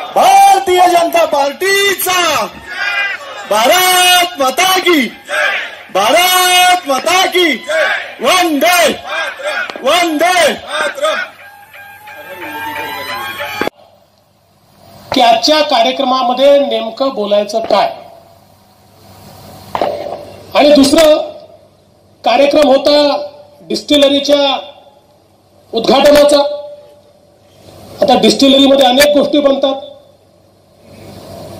भारतीय जनता पार्टीचा भारत माता की भारत माता की वंदे वंदे। की आजच्या कार्यक्रमामध्ये नेमकं बोलायचं काय आणि दुसरं कार्यक्रम होता डिस्टिलरीच्या उद्घाटनाचा। आता डिस्टिलरीमध्ये अनेक गोष्टी बनतात,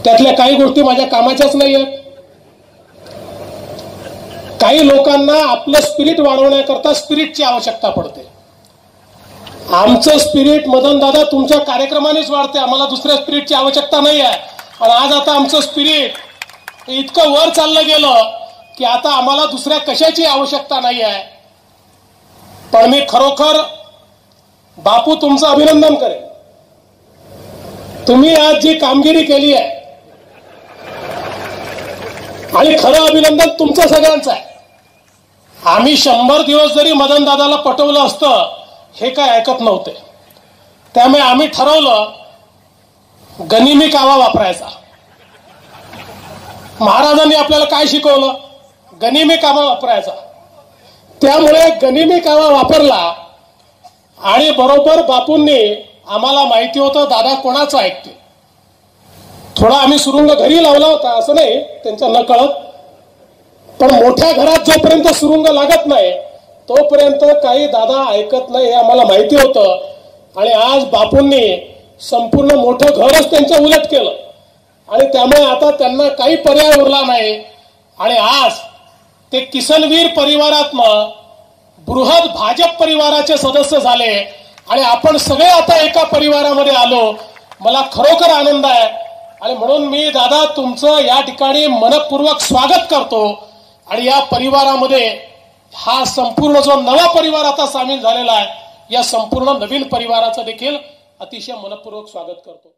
त्यातल्या काही गोष्टी माझ्या कामाच्याच नाही आहेत। काही लोकांना आपलं स्पिरिट वाढवण्याकरता स्पिरिटची आवश्यकता पडते। आमचं स्पिरिट मदन दादा तुमच्या कार्यक्रमानेच वाढते, आम्हाला दुसऱ्या स्पिरिटची आवश्यकता नाही आहे। आणि आज आता आमचं स्पिरिट इतकं वर चाललं गेलं की आता आम्हाला दुसऱ्या कशाची आवश्यकता नाही आहे। पण मी खरोखर बापू तुमचं अभिनंदन करेन। तुम्ही आज जी कामगिरी केली आहे आणि खरं अभिनंदन तुमचं सगळ्यांचं आहे। आम्ही 100 दिवस जरी मदन दादाला पटवलं असतं हे काय ऐकत नव्हते, त्यामुळे आम्ही ठरवलं गनिमी कावा वापरायचा। महाराजांनी आपल्याला काय शिकवलं? गनिमी कावा वापरायचा। त्यामुळे गनिमी कावा वापरला आणि बरोबर बापूंनी आम्हाला माहिती होतं दादा कोणाचं ऐकते। थोडा आम्ही सुरुंग घरी लावला होता असं नाही त्यांच्या नकळत, पण मोठ्या घरात जोपर्यंत सुरुंग लागत नाही तोपर्यंत काही दादा ऐकत नाही हे आम्हाला माहिती होतं। आणि आज बापूंनी संपूर्ण मोठं घरच त्यांच्या उलट केलं आणि त्यामुळे आता त्यांना काही पर्याय उरला नाही आणि आज ते किसनवीर परिवारातनं बृहद भाजप परिवाराचे सदस्य झाले आणि आपण सगळे आता एका परिवारामध्ये आलो। मला खरोखर आनंद आहे आणि म्हणून मी दादा तुमचं या ठिकाणी मनपूर्वक स्वागत करतो आणि या परिवारामध्ये हा संपूर्ण जो नवा परिवार आता सामील झालेला आहे या संपूर्ण नवीन परिवाराचं देखील अतिशय मनपूर्वक स्वागत करतो।